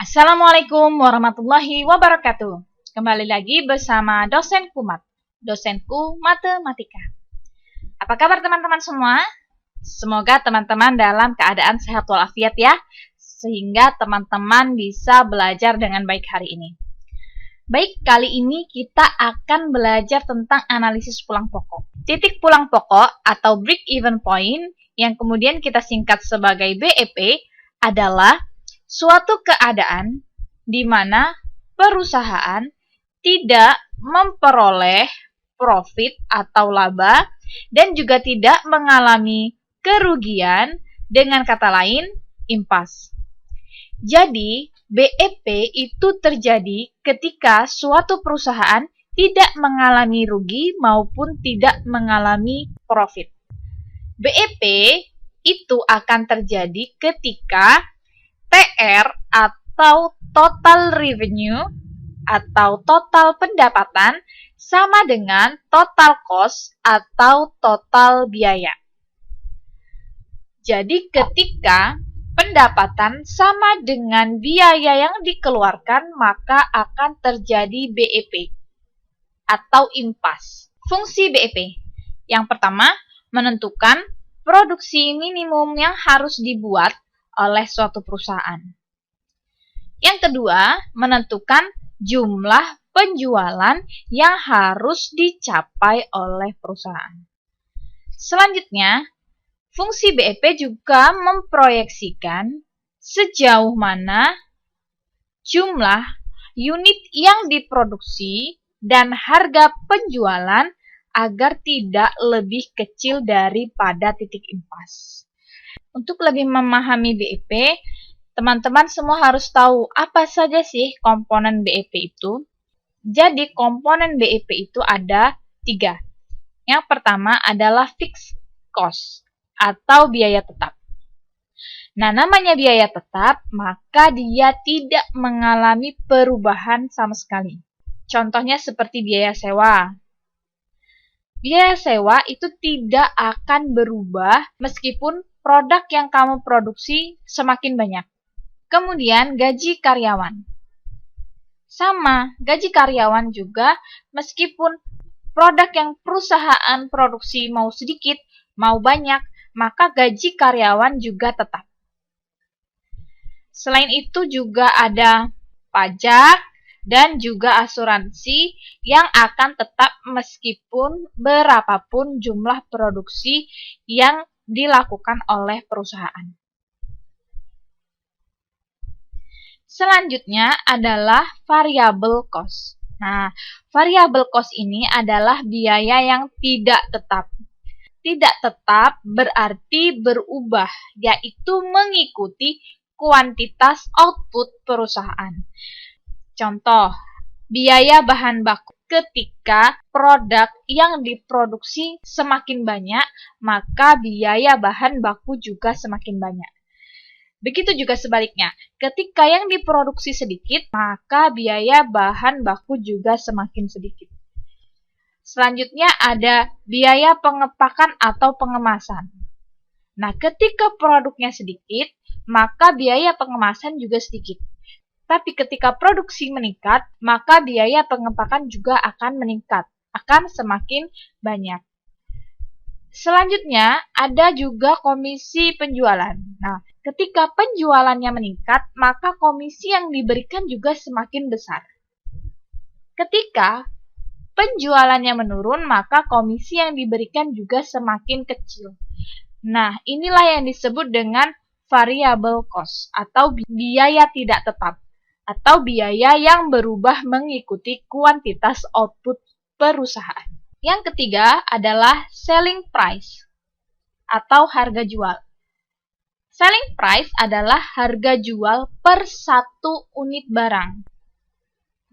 Assalamualaikum warahmatullahi wabarakatuh. Kembali lagi bersama dosen Kumat, dosenku matematika. Apa kabar teman-teman semua? Semoga teman-teman dalam keadaan sehat walafiat ya, sehingga teman-teman bisa belajar dengan baik hari ini. Baik, kali ini kita akan belajar tentang analisis pulang pokok. Titik pulang pokok atau break even point yang kemudian kita singkat sebagai BEP adalah suatu keadaan di mana perusahaan tidak memperoleh profit atau laba dan juga tidak mengalami kerugian, dengan kata lain, impas. Jadi, BEP itu terjadi ketika suatu perusahaan tidak mengalami rugi maupun tidak mengalami profit. BEP itu akan terjadi ketika TR atau total revenue atau total pendapatan sama dengan total cost atau total biaya. Jadi ketika pendapatan sama dengan biaya yang dikeluarkan, maka akan terjadi BEP atau impas. Fungsi BEP. Yang pertama, menentukan produksi minimum yang harus dibuat oleh suatu perusahaan. Yang kedua, menentukan jumlah penjualan yang harus dicapai oleh perusahaan. Selanjutnya, fungsi BEP juga memproyeksikan sejauh mana jumlah unit yang diproduksi dan harga penjualan agar tidak lebih kecil daripada titik impas. Untuk lebih memahami BEP, teman-teman semua harus tahu apa saja sih komponen BEP itu. Jadi, komponen BEP itu ada 3. Yang pertama adalah fixed cost atau biaya tetap. Nah, namanya biaya tetap, maka dia tidak mengalami perubahan sama sekali. Contohnya seperti biaya sewa. Biaya sewa itu tidak akan berubah meskipun produk yang kamu produksi semakin banyak. Kemudian gaji karyawan. Sama, gaji karyawan juga meskipun produk yang perusahaan produksi mau sedikit, mau banyak, maka gaji karyawan juga tetap. Selain itu juga ada pajak dan juga asuransi yang akan tetap meskipun berapapun jumlah produksi yang dilakukan oleh perusahaan. Selanjutnya adalah variable cost. Nah, variable cost ini adalah biaya yang tidak tetap. Tidak tetap berarti berubah, yaitu mengikuti kuantitas output perusahaan. Contoh, biaya bahan baku. Ketika produk yang diproduksi semakin banyak, maka biaya bahan baku juga semakin banyak. Begitu juga sebaliknya, ketika yang diproduksi sedikit, maka biaya bahan baku juga semakin sedikit. Selanjutnya ada biaya pengepakan atau pengemasan. Nah, ketika produknya sedikit, maka biaya pengemasan juga sedikit. Tapi ketika produksi meningkat, maka biaya pengepakan juga akan meningkat, akan semakin banyak. Selanjutnya, ada juga komisi penjualan. Nah, ketika penjualannya meningkat, maka komisi yang diberikan juga semakin besar. Ketika penjualannya menurun, maka komisi yang diberikan juga semakin kecil. Nah, inilah yang disebut dengan variable cost atau biaya tidak tetap, atau biaya yang berubah mengikuti kuantitas output perusahaan. Yang ketiga adalah selling price atau harga jual. Selling price adalah harga jual per satu unit barang.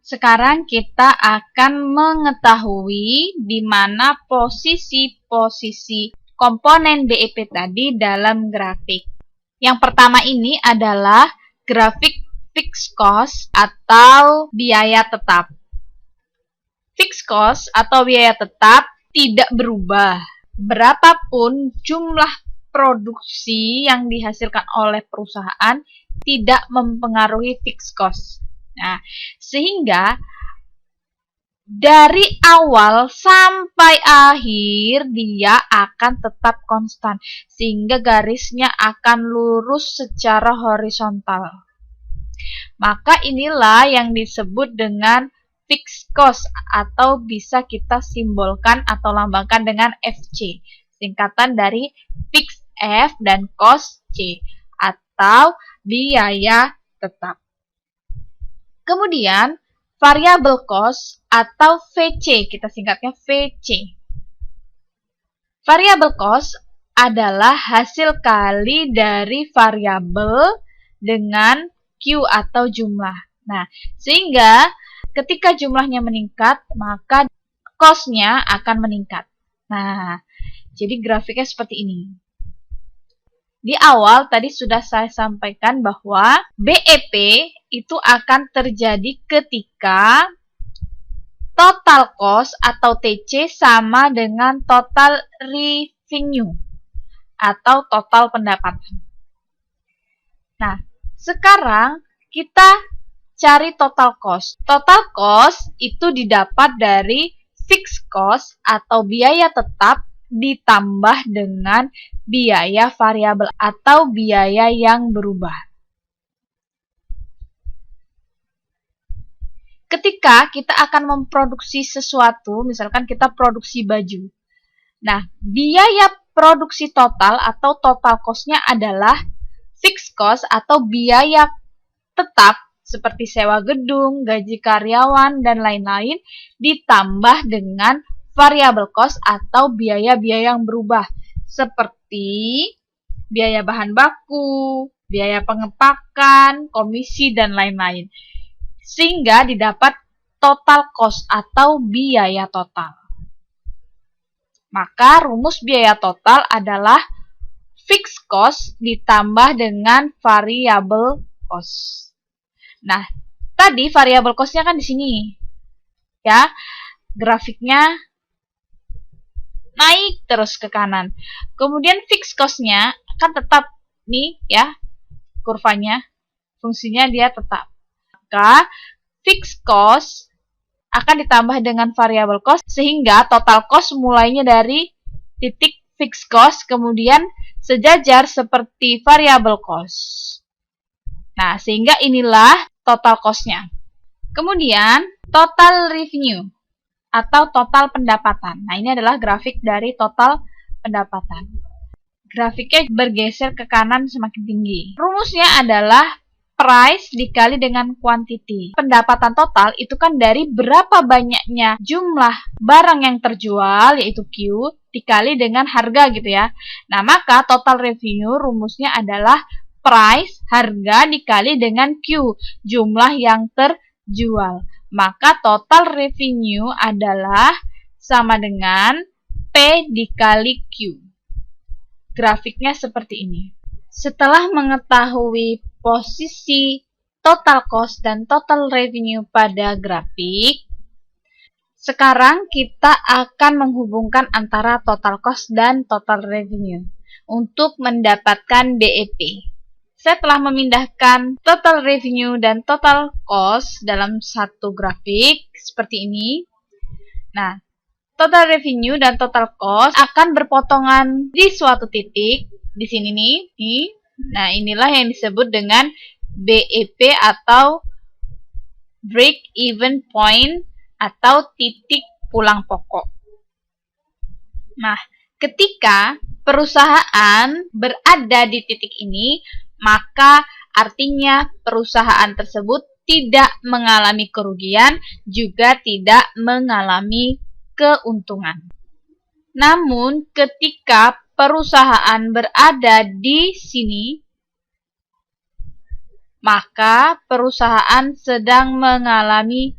Sekarang kita akan mengetahui di mana posisi-posisi komponen BEP tadi dalam grafik. Yang pertama ini adalah grafik fixed cost atau biaya tetap. Fixed cost atau biaya tetap tidak berubah. Berapapun jumlah produksi yang dihasilkan oleh perusahaan tidak mempengaruhi fixed cost. Nah, sehingga dari awal sampai akhir dia akan tetap konstan, sehingga garisnya akan lurus secara horizontal. Maka inilah yang disebut dengan fixed cost, atau bisa kita simbolkan atau lambangkan dengan FC, singkatan dari fixed F dan cost C, atau biaya tetap. Kemudian variable cost atau VC, kita singkatnya VC. Variable cost adalah hasil kali dari variabel dengan Q atau jumlah. Nah, sehingga ketika jumlahnya meningkat, maka cost-nya akan meningkat. Nah, jadi grafiknya seperti ini. Di awal tadi sudah saya sampaikan bahwa BEP itu akan terjadi ketika total cost atau TC sama dengan total revenue atau total pendapatan. Nah, sekarang kita cari total cost. Total cost itu didapat dari fixed cost atau biaya tetap ditambah dengan biaya variabel atau biaya yang berubah. Ketika kita akan memproduksi sesuatu, misalkan kita produksi baju. Nah, biaya produksi total atau total cost-nya adalah fixed cost atau biaya tetap seperti sewa gedung, gaji karyawan, dan lain-lain ditambah dengan variable cost atau biaya-biaya yang berubah seperti biaya bahan baku, biaya pengepakan, komisi, dan lain-lain. Sehingga didapat total cost atau biaya total. Maka rumus biaya total adalah fixed cost ditambah dengan variable cost. Nah, tadi variable cost-nya kan di sini. Ya, grafiknya naik terus ke kanan. Kemudian fixed cost-nya akan tetap nih ya, kurvanya, fungsinya dia tetap. Maka fixed cost akan ditambah dengan variable cost sehingga total cost mulainya dari titik fixed cost kemudian sejajar seperti variable cost. Nah, sehingga inilah total cost-nya. Kemudian total revenue atau total pendapatan. Nah, ini adalah grafik dari total pendapatan. Grafiknya bergeser ke kanan semakin tinggi. Rumusnya adalah price dikali dengan quantity. Pendapatan total itu kan dari berapa banyaknya jumlah barang yang terjual, yaitu Q, dikali dengan harga gitu ya. Nah, maka total revenue rumusnya adalah price, harga, dikali dengan Q, jumlah yang terjual. Maka total revenue adalah sama dengan P dikali Q. Grafiknya seperti ini. Setelah mengetahui posisi total cost dan total revenue pada grafik, sekarang kita akan menghubungkan antara total cost dan total revenue untuk mendapatkan BEP. Saya telah memindahkan total revenue dan total cost dalam satu grafik seperti ini. Nah, total revenue dan total cost akan berpotongan di suatu titik di sini nih. Nah, inilah yang disebut dengan BEP atau break even point atau titik pulang pokok. Nah, ketika perusahaan berada di titik ini, maka artinya perusahaan tersebut tidak mengalami kerugian, juga tidak mengalami keuntungan. Namun, ketika perusahaan berada di sini, maka perusahaan sedang mengalami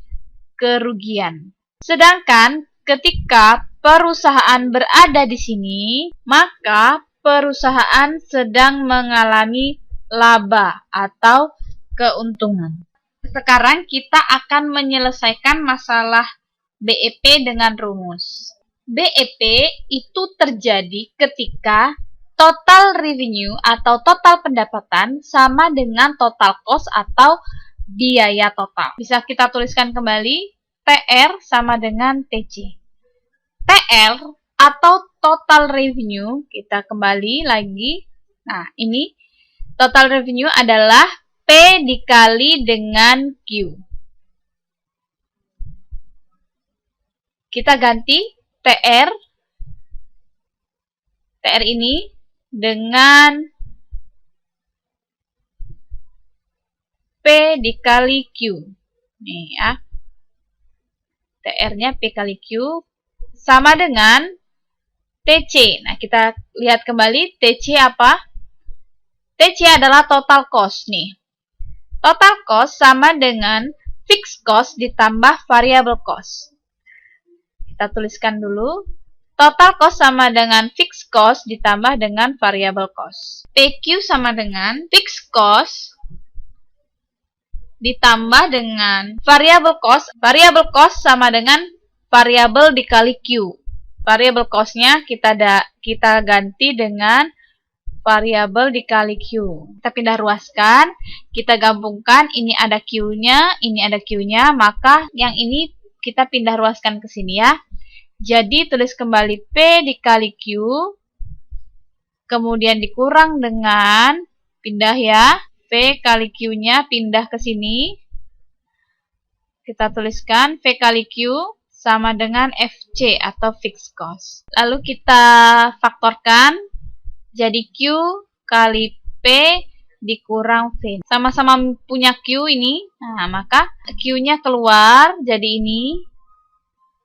kerugian. Sedangkan ketika perusahaan berada di sini, maka perusahaan sedang mengalami laba atau keuntungan. Sekarang kita akan menyelesaikan masalah BEP dengan rumus. BEP itu terjadi ketika Total revenue atau total pendapatan sama dengan total cost atau biaya total. Bisa kita tuliskan kembali, TR sama dengan TC. TR atau total revenue, kita kembali lagi. Nah, ini total revenue adalah P dikali dengan Q. Kita ganti TR ini dengan P dikali Q. Nih ya. TR-nya P kali Q sama dengan TC. Nah, kita lihat kembali TC apa? TC adalah total cost nih. Total cost sama dengan fixed cost ditambah variable cost. Kita tuliskan dulu. Total cost sama dengan fixed cost ditambah dengan variable cost. PQ sama dengan fixed cost ditambah dengan variable cost. Variable cost sama dengan variable dikali Q. Variable cost-nya kita ganti dengan variable dikali Q. Kita pindah ruaskan, kita gabungkan, ini ada Q-nya, ini ada Q-nya, maka yang ini kita pindah ruaskan ke sini ya. Jadi tulis kembali P dikali Q, kemudian dikurang dengan, pindah ya, P kali Q-nya pindah ke sini. Kita tuliskan V kali Q sama dengan FC atau fixed cost. Lalu kita faktorkan, jadi Q kali P dikurang V. Sama-sama punya Q ini, nah maka Q-nya keluar, jadi ini.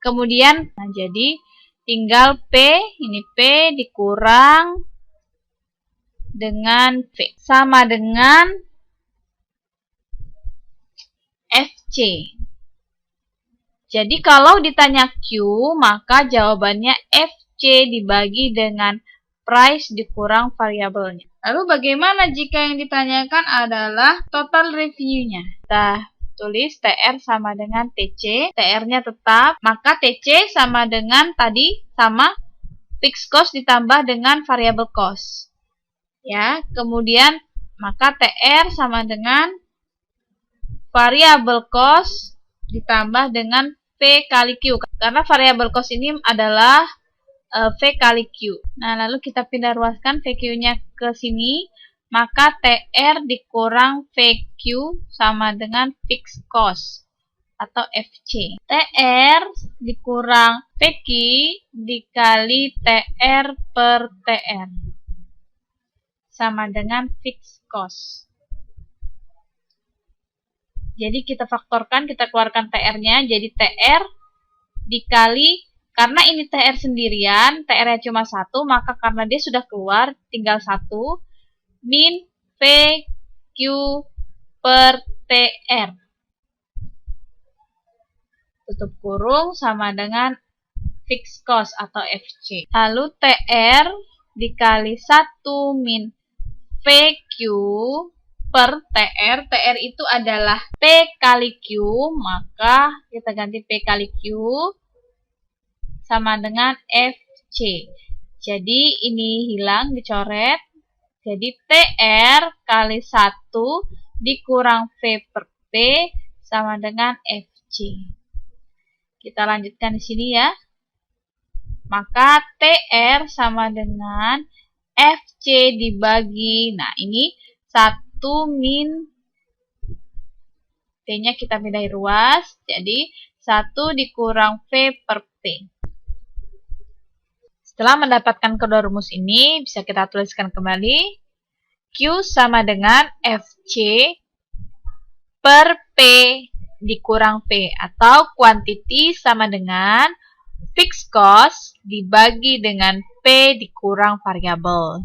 Kemudian, nah jadi tinggal P, ini P dikurang dengan V. Sama dengan FC. Jadi kalau ditanya Q, maka jawabannya FC dibagi dengan price dikurang variabelnya. Lalu bagaimana jika yang ditanyakan adalah total revenue-nya? Kita tulis TR sama dengan TC, TR-nya tetap, maka TC sama dengan tadi, sama fixed cost ditambah dengan variable cost. Ya, kemudian maka TR sama dengan variable cost ditambah dengan V kali Q. Karena variable cost ini adalah V kali Q. Nah, lalu kita pindah ruaskan VQ-nya ke sini, maka TR dikurang VQ sama dengan fixed cost atau FC. TR dikurang VQ dikali TR per TR sama dengan fixed cost. Jadi kita faktorkan, kita keluarkan TR-nya, jadi TR dikali, karena ini TR sendirian, TR-nya cuma 1, maka karena dia sudah keluar, tinggal 1, min VQ per TR. Tutup kurung sama dengan fixed cost atau FC. Lalu TR dikali 1 min VQ per TR. TR itu adalah P kali Q, maka kita ganti P kali Q sama dengan FC. Jadi ini hilang, dicoret. Jadi TR kali 1 dikurang V per P sama dengan FC. Kita lanjutkan di sini ya. Maka TR sama dengan FC dibagi, nah ini 1 min P-nya kita pindahin ruas, jadi 1 dikurang V per P. Setelah mendapatkan kedua rumus ini, bisa kita tuliskan kembali. Q sama dengan FC per P dikurang V, atau quantity sama dengan fixed cost dibagi dengan P dikurang variabel.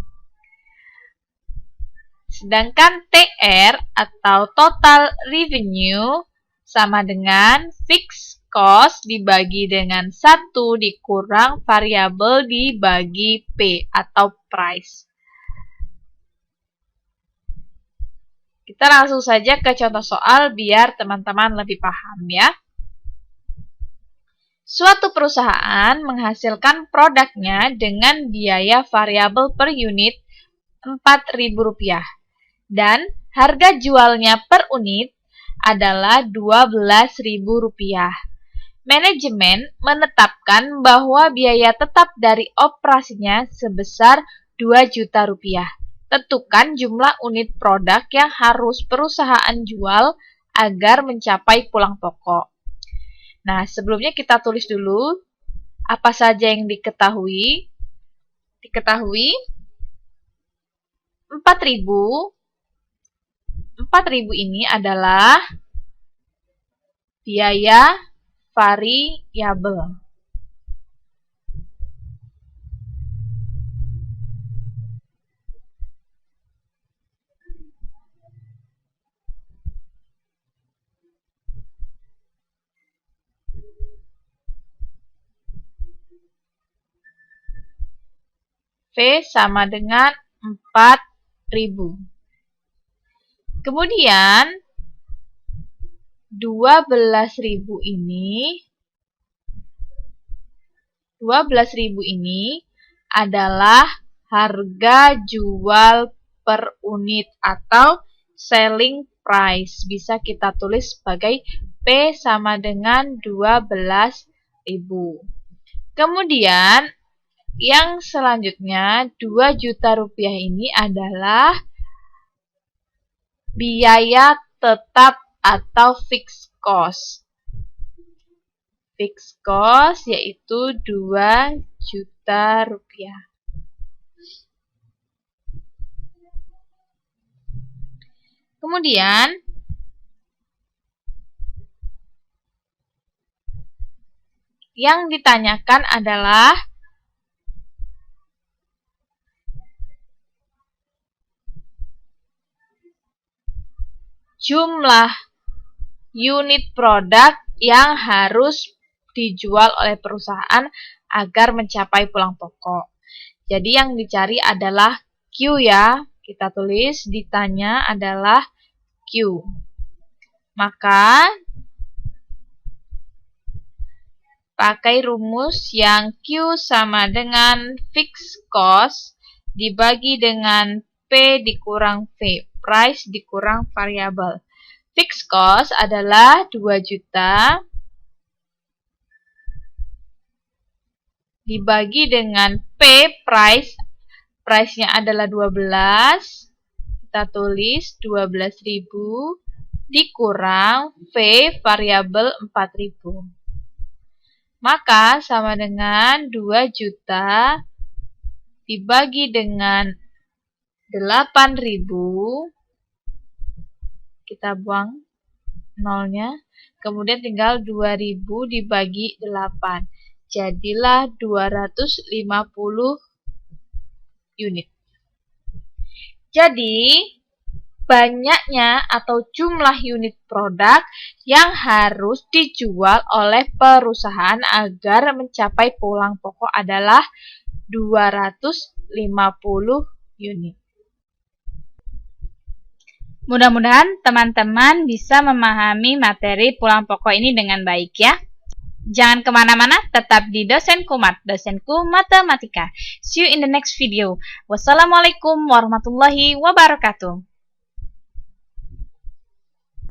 Sedangkan TR atau total revenue sama dengan fixed cost dibagi dengan 1 dikurang variabel dibagi P atau price. Kita langsung saja ke contoh soal biar teman-teman lebih paham ya. Suatu perusahaan menghasilkan produknya dengan biaya variabel per unit Rp4.000 dan harga jualnya per unit adalah Rp12.000. Manajemen menetapkan bahwa biaya tetap dari operasinya sebesar Rp2 juta. Tentukan jumlah unit produk yang harus perusahaan jual agar mencapai pulang pokok. Nah, sebelumnya kita tulis dulu apa saja yang diketahui. Diketahui 4.000 ini adalah biaya variabel. V sama dengan 4.000. Kemudian 12.000 ini adalah harga jual per unit atau selling price. Bisa kita tulis sebagai P sama dengan 12.000. Kemudian yang selanjutnya Rp2 juta ini adalah biaya tetap atau fixed cost. Fixed cost yaitu Rp2 juta. Kemudian yang ditanyakan adalah jumlah unit produk yang harus dijual oleh perusahaan agar mencapai pulang pokok. Jadi yang dicari adalah Q ya. Kita tulis ditanya adalah Q. Maka pakai rumus yang Q sama dengan fixed cost dibagi dengan P dikurang V. Price dikurang variabel. Fixed cost adalah 2 juta dibagi dengan P, price-nya adalah 12. Kita tulis 12.000 dikurang V, variabel 4.000. Maka sama dengan 2 juta dibagi dengan 8.000. Kita buang nolnya, kemudian tinggal 2.000 dibagi 8. Jadilah 250 unit. Jadi, banyaknya atau jumlah unit produk yang harus dijual oleh perusahaan agar mencapai pulang pokok adalah 250 unit. Mudah-mudahan teman-teman bisa memahami materi pulang pokok ini dengan baik ya. Jangan kemana-mana, tetap di Dosen Kumat, Dosenku Matematika. See you in the next video. Wassalamualaikum warahmatullahi wabarakatuh.